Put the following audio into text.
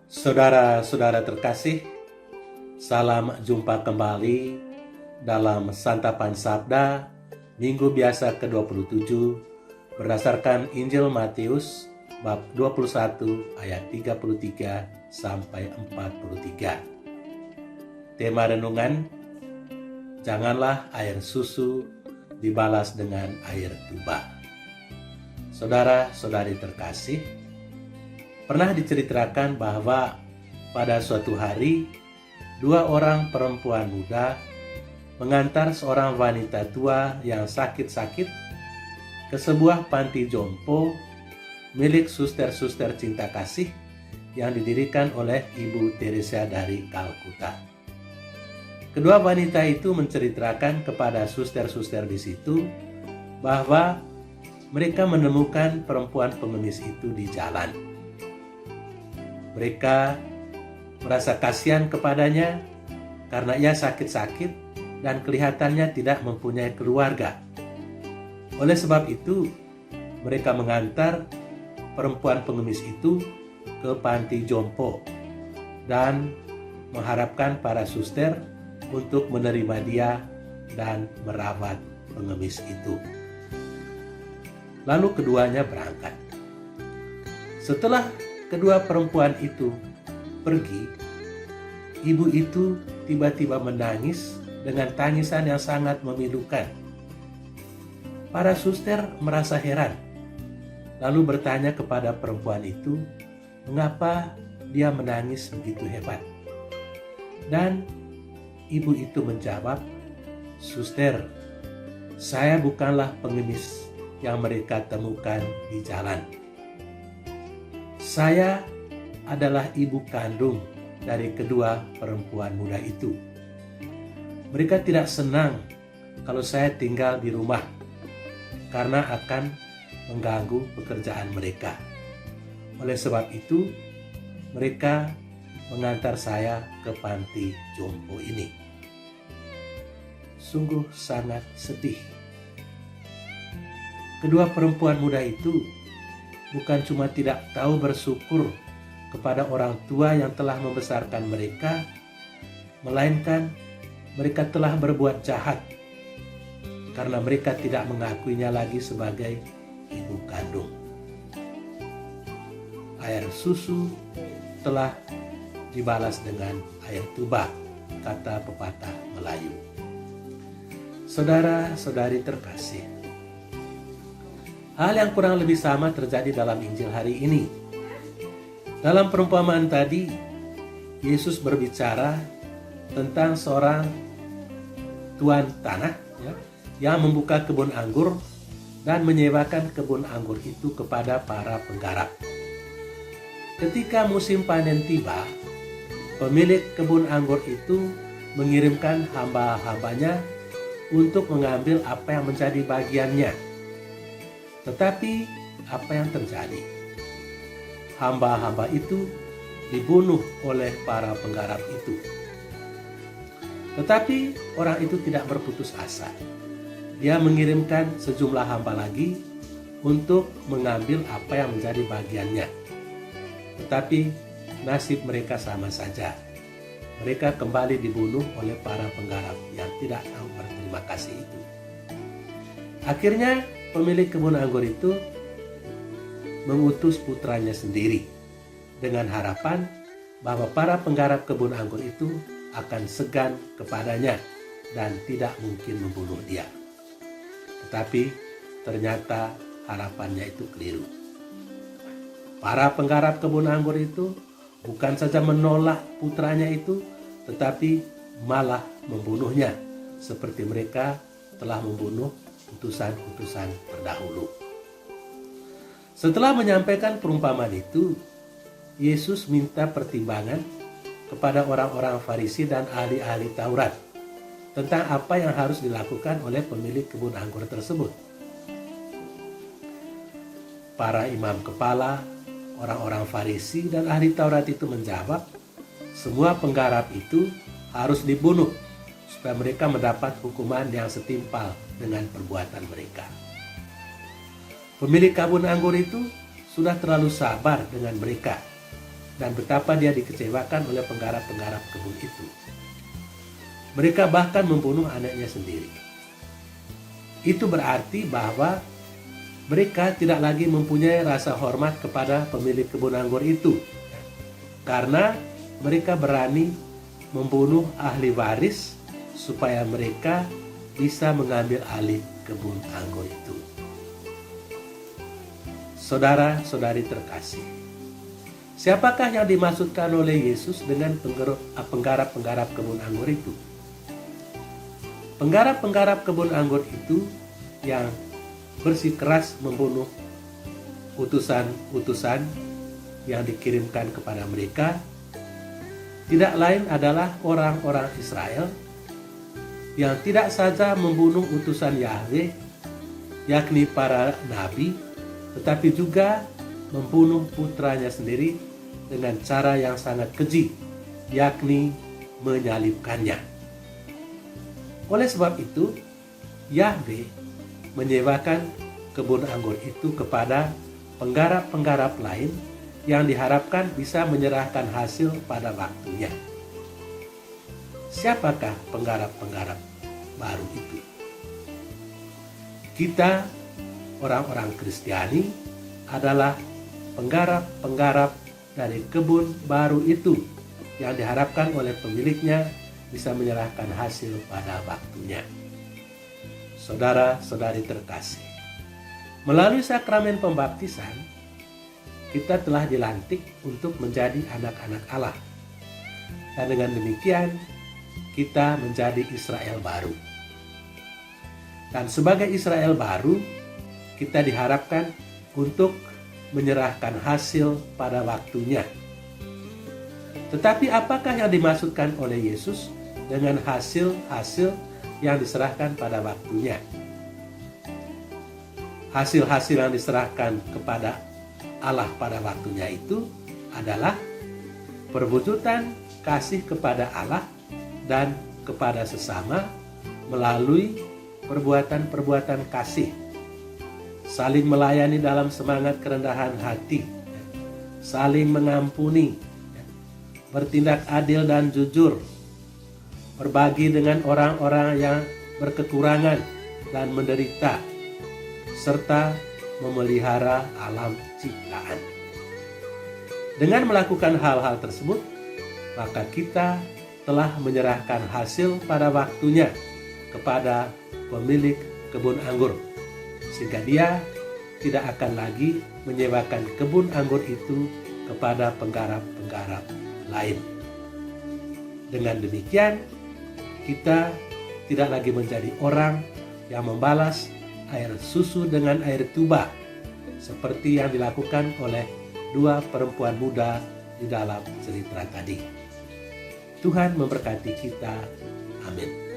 Saudara-saudara terkasih, salam jumpa kembali dalam Santapan Sabda Minggu Biasa ke-27 berdasarkan Injil Matius bab 21 ayat 33 sampai 43. Tema renungan, janganlah air susu dibalas dengan air tuba. Saudara-saudari terkasih, pernah diceritakan bahwa pada suatu hari, dua orang perempuan muda mengantar seorang wanita tua yang sakit-sakit ke sebuah panti jompo milik suster-suster cinta kasih yang didirikan oleh Ibu Teresa dari Kalkuta. Kedua wanita itu menceritakan kepada suster-suster di situ bahwa mereka menemukan perempuan pengemis itu di jalan. Mereka merasa kasihan kepadanya karena ia sakit-sakit dan kelihatannya tidak mempunyai keluarga. Oleh sebab itu, mereka mengantar perempuan pengemis itu ke panti jompo dan mengharapkan para suster untuk menerima dia dan merawat pengemis itu. Lalu keduanya berangkat. Setelah kedua perempuan itu pergi, ibu itu tiba-tiba menangis dengan tangisan yang sangat memilukan. Para suster merasa heran, lalu bertanya kepada perempuan itu, mengapa dia menangis begitu hebat? Dan ibu itu menjawab, "Suster, saya bukanlah pengemis yang mereka temukan di jalan. Saya adalah ibu kandung dari kedua perempuan muda itu. Mereka tidak senang kalau saya tinggal di rumah karena akan mengganggu pekerjaan mereka. Oleh sebab itu, mereka mengantar saya ke panti jompo ini." Sungguh sangat sedih. Kedua perempuan muda itu bukan cuma tidak tahu bersyukur kepada orang tua yang telah membesarkan mereka, melainkan mereka telah berbuat jahat karena mereka tidak mengakuinya lagi sebagai ibu kandung. Air susu telah dibalas dengan air tuba, kata pepatah Melayu. Saudara-saudari terkasih, hal yang kurang lebih sama terjadi dalam Injil hari ini. Dalam perumpamaan tadi, Yesus berbicara tentang seorang tuan tanah yang membuka kebun anggur dan menyewakan kebun anggur itu kepada para penggarap. Ketika musim panen tiba, pemilik kebun anggur itu mengirimkan hamba-hambanya untuk mengambil apa yang menjadi bagiannya. Tetapi apa yang terjadi? Hamba-hamba itu dibunuh oleh para penggarap itu. Tetapi orang itu tidak berputus asa. Dia mengirimkan sejumlah hamba lagi untuk mengambil apa yang menjadi bagiannya. Tetapi nasib mereka sama saja. Mereka kembali dibunuh oleh para penggarap yang tidak tahu berterima kasih itu. Akhirnya pemilik kebun anggur itu mengutus putranya sendiri dengan harapan bahwa para penggarap kebun anggur itu akan segan kepadanya dan tidak mungkin membunuh dia. Tetapi ternyata harapannya itu keliru. Para penggarap kebun anggur itu bukan saja menolak putranya itu, tetapi malah membunuhnya seperti mereka telah membunuh utusan-utusan terdahulu. Setelah menyampaikan perumpamaan itu, Yesus minta pertimbangan kepada orang-orang Farisi dan ahli-ahli Taurat tentang apa yang harus dilakukan oleh pemilik kebun anggur tersebut. Para imam kepala, orang-orang Farisi dan ahli Taurat itu menjawab, semua penggarap itu harus dibunuh supaya mereka mendapat hukuman yang setimpal dengan perbuatan mereka. Pemilik kebun anggur itu sudah terlalu sabar dengan mereka. dan betapa dia dikecewakan oleh penggarap-penggarap kebun itu. Mereka bahkan membunuh anaknya sendiri. Itu berarti bahwa mereka tidak lagi mempunyai rasa hormat kepada pemilik kebun anggur itu, karena mereka berani membunuh ahli waris supaya mereka bisa mengambil alih kebun anggur itu. Saudara-saudari terkasih, siapakah yang dimaksudkan oleh Yesus dengan penggarap-penggarap kebun anggur itu? Penggarap-penggarap kebun anggur itu yang bersikeras membunuh utusan-utusan yang dikirimkan kepada mereka tidak lain adalah orang-orang Israel yang tidak saja membunuh utusan Yahweh, yakni para nabi, tetapi juga membunuh putranya sendiri dengan cara yang sangat keji, yakni menyalibkannya. Oleh sebab itu, Yahweh menyewakan kebun anggur itu kepada penggarap-penggarap lain yang diharapkan bisa menyerahkan hasil pada waktunya. Siapakah penggarap-penggarap baru itu? Kita, orang-orang Kristiani, adalah penggarap-penggarap dari kebun baru itu yang diharapkan oleh pemiliknya bisa menyerahkan hasil pada waktunya. Saudara-saudari terkasih, melalui sakramen pembaptisan, kita telah dilantik untuk menjadi anak-anak Allah. Dan dengan demikian, kita menjadi Israel baru. Dan sebagai Israel baru, kita diharapkan untuk menyerahkan hasil pada waktunya. Tetapi apakah yang dimaksudkan oleh Yesus dengan hasil-hasil yang diserahkan pada waktunya? Hasil-hasil yang diserahkan kepada Allah pada waktunya itu adalah perwujudan kasih kepada Allah dan kepada sesama melalui perbuatan-perbuatan kasih, saling melayani dalam semangat kerendahan hati, saling mengampuni, bertindak adil dan jujur, berbagi dengan orang-orang yang berkekurangan dan menderita, serta memelihara alam ciptaan. Dengan melakukan hal-hal tersebut, maka kita telah menyerahkan hasil pada waktunya kepada pemilik kebun anggur, sehingga dia tidak akan lagi menyewakan kebun anggur itu kepada penggarap-penggarap lain. Dengan demikian, kita tidak lagi menjadi orang yang membalas air susu dengan air tuba, seperti yang dilakukan oleh dua perempuan muda di dalam cerita tadi. Tuhan memberkati kita. Amin.